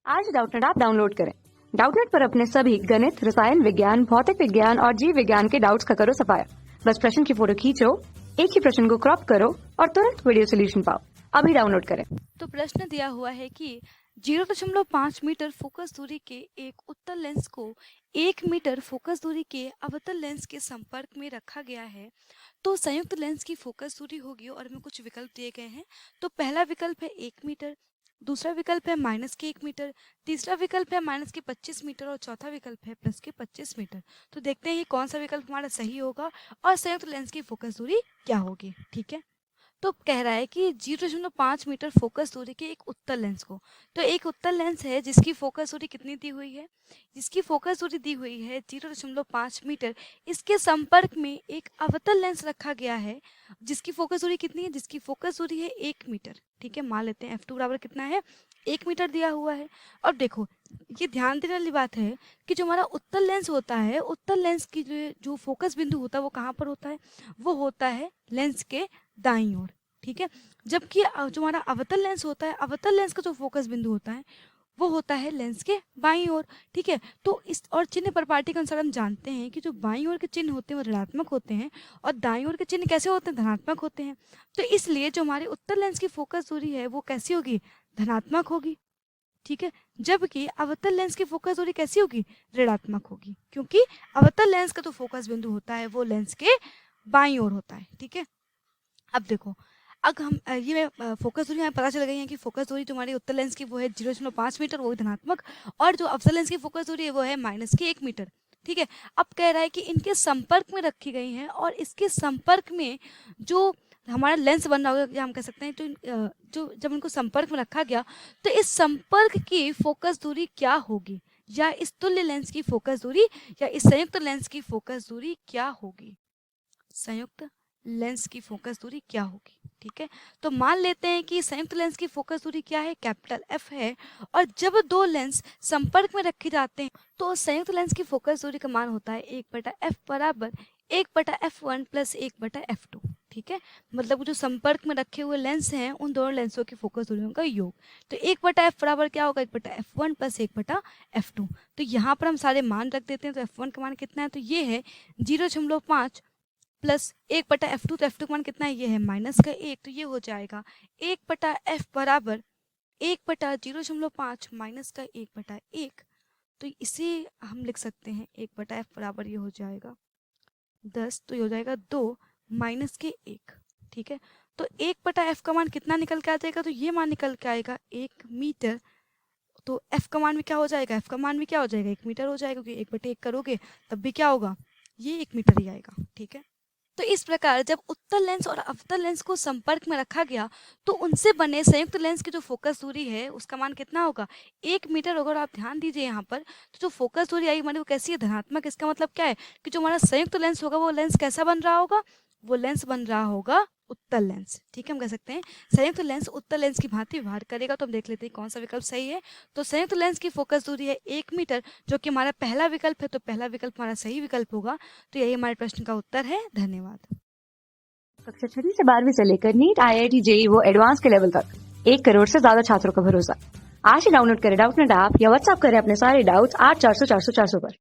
आज Doubtnut app download करें। Doubtnut पर अपने सभी गणित, रसायन विज्ञान, भौतिक विज्ञान और जीव विज्ञान के डाउट्स का करो सफाया। बस प्रश्न की फोटो खींचो, एक ही प्रश्न को क्रॉप करो और तुरंत वीडियो सोल्यूशन पाओ। अभी डाउनलोड करें। तो प्रश्न दिया हुआ है कि 0.5 मीटर फोकस दूरी के एक उत्तल लेंस को 1 मीटर फोकस दूरी के अवतल लेंस के संपर्क में रखा गया है, तो संयुक्त लेंस की फोकस दूरी होगी। और हमें कुछ विकल्प दिए गए हैं। तो पहला विकल्प है 1 मीटर, दूसरा विकल्प है -1 मीटर, तीसरा विकल्प है -25 मीटर और चौथा विकल्प है +25 मीटर। तो देखते हैं कि कौन सा विकल्प हमारा सही होगा और संयुक्त लेंस की फोकस दूरी क्या होगी। ठीक है, तो कह रहा है कि 0.5 मीटर फोकस दूरी के एक उत्तल लेंस को, तो एक उत्तल लेंस है जिसकी फोकस दूरी कितनी दी हुई है, जिसकी फोकस दूरी दी हुई है 0.5 मीटर। इसके संपर्क में एक अवतल लेंस रखा गया है जिसकी फोकस दूरी कितनी है, जिसकी फोकस दूरी है 1 मीटर। ठीक है, मान लेते हैं F2 बराबर कितना है, 1 मीटर दिया हुआ है। और देखो, ये ध्यान देने वाली बात है कि जो हमारा उत्तल लेंस होता है, उत्तल लेंस की जो फोकस बिंदु होता है वो कहाँ पर होता है, वो होता है लेंस के दाईं ओर। ठीक है, जबकि जो हमारा अवतल लेंस होता है, अवतल लेंस का जो फोकस बिंदु होता है वो होता है लेंस के बाईं ओर। ठीक है, तो इस और चिन्ह प्रपार्टी के अनुसार हम जानते हैं कि जो बाईं ओर के चिन्ह होते हैं वो ऋणात्मक होते हैं और दाईं ओर के चिन्ह कैसे होते हैं, धनात्मक होते हैं। तो इसलिए जो हमारे उत्तल लेंस की फोकस दूरी है वो कैसी होगी, धनात्मक होगी। ठीक है, जबकि अवतल लेंस की फोकस दूरी कैसी होगी, ऋणात्मक होगी, क्योंकि अवतल लेंस का जो फोकस बिंदु होता है वो लेंस के बाईं ओर होता है। ठीक है, अब देखो, अब हम ये फोकस दूरी हमें पता चल गई है कि फोकस दूरी जो हमारी उत्तल लेंस की वो है 0.5 मीटर, वो धनात्मक, और जो अवतल लेंस की फोकस दूरी है वो है -1 मीटर। ठीक है, अब कह रहा है कि इनके संपर्क में रखी गई हैं और इसके संपर्क में जो हमारा लेंस बन रहा होगा, या हम कह सकते हैं जो जब इनको संपर्क में रखा गया तो इस संपर्क की फोकस दूरी क्या होगी, या इस तुल्य लेंस की फोकस दूरी या इस संयुक्त लेंस की फोकस दूरी क्या होगी, संयुक्त लेंस की फोकस दूरी क्या होगी। ठीक है, तो मान लेते हैं कि संयुक्त लेंस की फोकस दूरी क्या है, कैपिटल F है। और जब दो लेंस संपर्क में रखे जाते हैं तो संयुक्त लेंस की फोकस दूरी का मान होता है 1/f बराबर 1/f1 + 1/f2। ठीक है, मतलब जो संपर्क में रखे हुए लेंस हैं उन दोनों लेंसों की फोकस दूरियों का योग। तो 1/f बराबर क्या होगा, 1/f1 + 1/f2। तो यहाँ पर हम सारे मान रख देते हैं। तो f1 का मान कितना है, तो ये है 0.5 प्लस 1/f2, तो f2 का मान कितना है, ये है -1। तो ये हो जाएगा 1/f बराबर 1/0.5 -1/1। तो इसे हम लिख सकते हैं 1/f बराबर ये हो जाएगा 10, तो ये हो जाएगा 2 -1। ठीक है, तो 1/f का मान कितना निकल के आ जाएगा, तो ये मान निकल के आएगा 1 मीटर। तो f का मान भी क्या हो जाएगा, f का मान भी क्या हो जाएगा, 1 मीटर हो जाएगा, क्योंकि 1/1 करोगे तब भी क्या होगा, ये 1 मीटर ही आएगा। ठीक है, तो इस प्रकार जब उत्तल लेंस और अवतल लेंस को संपर्क में रखा गया तो उनसे बने संयुक्त लेंस की जो फोकस दूरी है उसका मान कितना होगा, 1 मीटर होगा। और आप ध्यान दीजिए यहाँ पर तो जो फोकस दूरी आई हमारी वो कैसी है, धनात्मक। इसका मतलब क्या है कि जो हमारा संयुक्त लेंस होगा वो लेंस कैसा बन रहा होगा, वो लेंस बन रहा होगा उत्तल लेंस। ठीक है, हम कह सकते हैं संयुक्त लेंस उत्तल लेंस की भांति व्यवहार करेगा। तो हम देख लेते हैं कौन सा विकल्प सही है। तो संयुक्त लेंस की फोकस दूरी है 1 मीटर, जो कि हमारा पहला विकल्प है। तो पहला विकल्प हमारा सही विकल्प होगा। तो यही हमारे प्रश्न का उत्तर है। धन्यवाद। कक्षा 6 से 12वीं से लेकर नीट, IIT, JEE वो एडवांस के लेवल तक 1 करोड़ से ज्यादा छात्रों का भरोसा। आज ही डाउनलोड करें डाउटनेट ऐप या व्हाट्सएप करें अपने सारे डाउट्स 8400 400 400 पर।